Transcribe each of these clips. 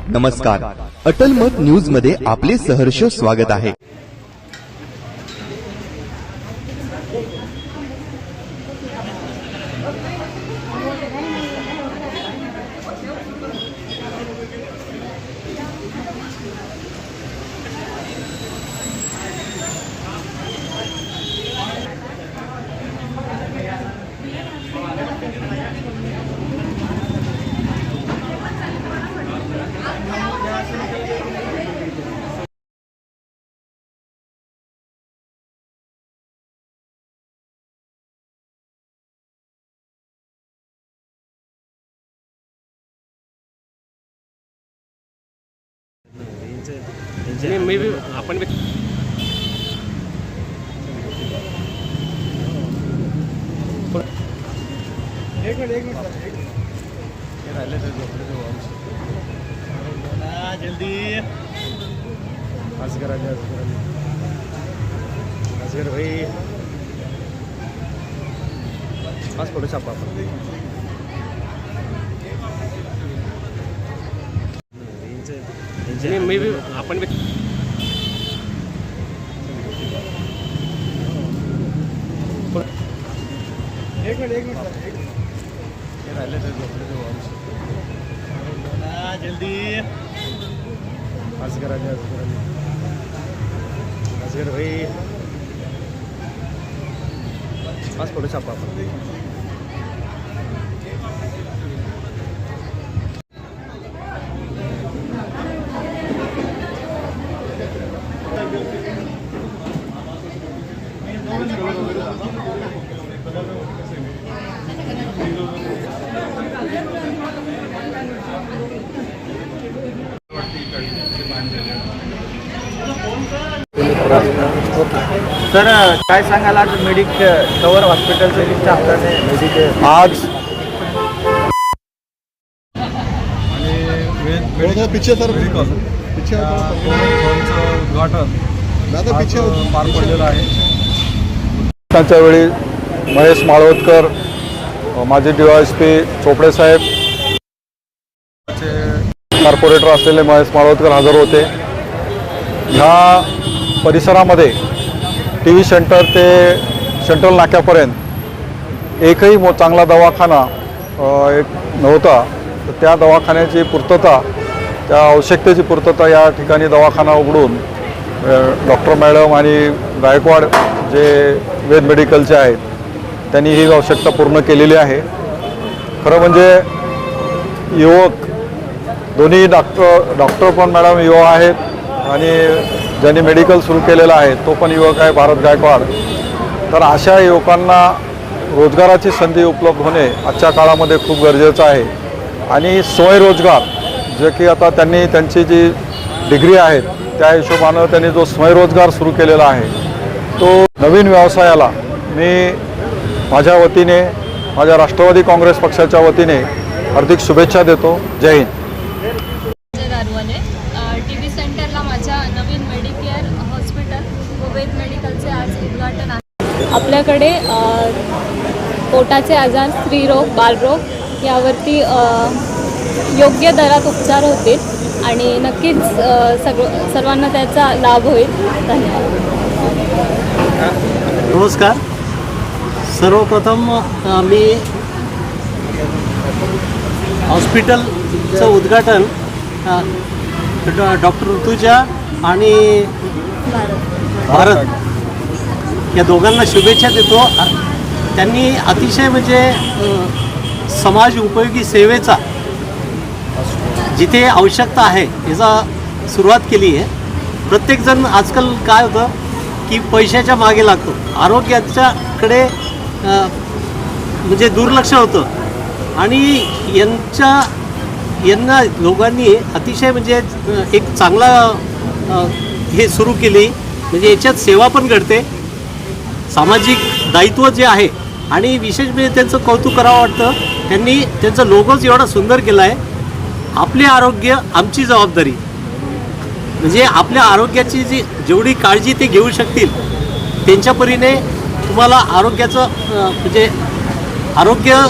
नमस्कार, अटल मत न्यूज मध्ये आपले सहर्ष स्वागत आहे। मे भी अपन भी एक मिनट जल्दी असगर भाई पास फोटो छापा मे भी अपन भी एक मिनट जल्दी असगर भाई पास फोटो छापा सर काय सांगाल आज कवर हॉस्पिटलचं चाहताने मेडिकेअर आज पीछे सर पीछे उद्घाटन पीछे पार पडलेलं आहे। त्याच्या वेळी महेश माळवदकर, माजी DYSP चोपडे साहेब, कॉर्पोरेटर असलेले महेश माळवदकर हजर होते। ह्या परिसरामध्ये TV सेंटर ते सेंट्रल नाक्यापर्यंत एकही चांगला दवाखाना एक नव्हता। तर त्या दवाखान्याची पूर्तता, त्या आवश्यकतेची पूर्तता या ठिकाणी दवाखाना उघडून डॉक्टर मॅडम आणि गायकवाड जे वेद मेडिकलचे आहेत त्यांनी ही आवश्यकता पूर्ण केलेली आहे। खरं म्हणजे युवक दोन्ही डॉक्टर पण मॅडम युवा आहेत आणि ज्यांनी मेडिकल सुरू केलेलं आहे तो पण युवक आहे भारत गायकवाड। तर अशा युवकांना रोजगाराची संधी उपलब्ध होणे आजच्या काळामध्ये खूप गरजेचं आहे आणि स्वयंरोजगार जे की आता त्यांनी त्यांची जी डिग्री आहेत त्या हिशोबानं त्यांनी जो स्वयंरोजगार सुरू केलेला आहे तो नवीन व्यवसायाला मी माझ्या वतीने, माझ्या राष्ट्रवादी काँग्रेस पक्षाच्या वतीने हार्दिक शुभेच्छा देतो। जय हिंद। TV सेंटरला माझ्या नवीन मेडिकेअर हॉस्पिटल व वेद मेडिकलचे आज उद्घाटन आहे। आपल्याकडे पोटाचे आजार, स्त्रीरोग, बालरोग यावरती योग्य दरात उपचार होतील आणि नक्कीच सर्वांना त्याचा लाभ होईल। धन्यवाद। नमस्कार। सर्वप्रथम मी हॉस्पिटलचं उद्घाटन डॉक्टर ऋतुजा आणि भारत या दोघांना शुभेच्छा देतो। त्यांनी अतिशय म्हणजे समाज उपयोगी सेवेचा जिथे आवश्यकता आहे याचा सुरुवात केली आहे। प्रत्येकजण आजकाल काय होतं की पैशाच्या मागे लागतो, आरोग्याच्याकडे म्हणजे दुर्लक्ष होतं आणि यांना लोकांनी अतिशय म्हणजे एक चांगला हे सुरू केली, म्हणजे याच्यात सेवा पण घडते, सामाजिक दायित्व जे आहे आणि विशेष म्हणजे त्यांचं कौतुक करावं वाटतं। त्यांनी त्यांचा लोगोच एवढा सुंदर केला आहे, आपले आरोग्य आमची जबाबदारी। म्हणजे आपल्या आरोग्याची जेवढी काळजी ते घेऊ शकतील त्यांच्या परीने तुम्हाला आरोग्याचं म्हणजे आरोग्य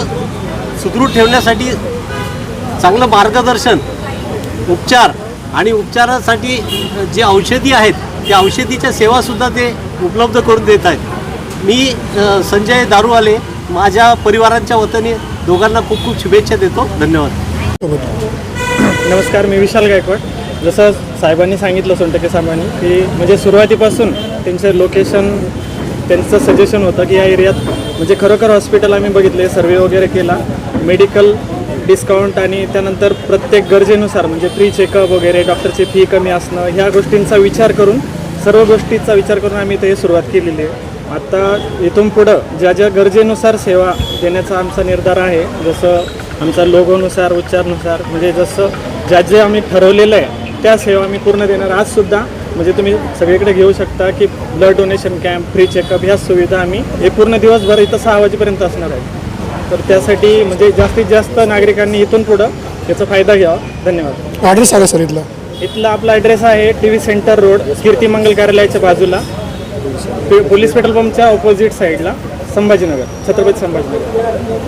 सुदृढ ठेवण्यासाठी चांगलं मार्गदर्शन उपचार आणि उपचारासाठी जे औषधी आहेत त्या औषधीच्या सेवासुद्धा ते उपलब्ध करून देत आहेत. मी संजय दारूवाले माझ्या परिवारांच्या वतीने दोघांना खूप खूप शुभेच्छा देतो. धन्यवाद. नमस्कार, मी विशाल गायकवाड. जसं साहेबांनी सांगितलं, सोनटके साहेबांनी, की म्हणजे सुरुवातीपासून त्यांचं लोकेशन, त्यांचं सजेशन होतं की या एरियात म्हणजे खरोखर हॉस्पिटल आम्ही बघितले, सर्वे वगैरे केला, मेडिकल डिस्काउंट आणि त्यानंतर प्रत्येक गरजेनुसार म्हणजे फ्री चेकअप वगैरे, डॉक्टरची फी कमी असणं, ह्या गोष्टींचा विचार करून, सर्व गोष्टींचा विचार करून आम्ही ते सुरुवात केलेली आहे. आता इथून पुढं ज्या ज्या गरजेनुसार सेवा देण्याचा आमचा निर्धार आहे, जसं आमचा लोगोनुसार, उच्चारनुसार, म्हणजे जसं ज्या जे आम्ही ठरवलेलं आहे त्या सेवा आम्ही पूर्ण देणार. आजसुद्धा म्हणजे तुम्ही सगळीकडे घेऊ शकता की blood donation camp, free checkup, ह्या सुविधा आम्ही हे पूर्ण दिवसभर इथं 6 वाजेपर्यंत असणार आहे. तर त्यासाठी म्हणजे जास्तीत जास्त नागरिकांनी इथून पुढं याचा फायदा घ्यावा. धन्यवाद. ॲड्रेस सांगा सर इथला. इथला आपला ॲड्रेस आहे TV सेंटर रोड, कीर्ती मंगल कार्यालयाच्या बाजूला, पोलीस पेट्रोल पंपच्या ऑपोजिट साईडला, संभाजीनगर, छत्रपती संभाजीनगर.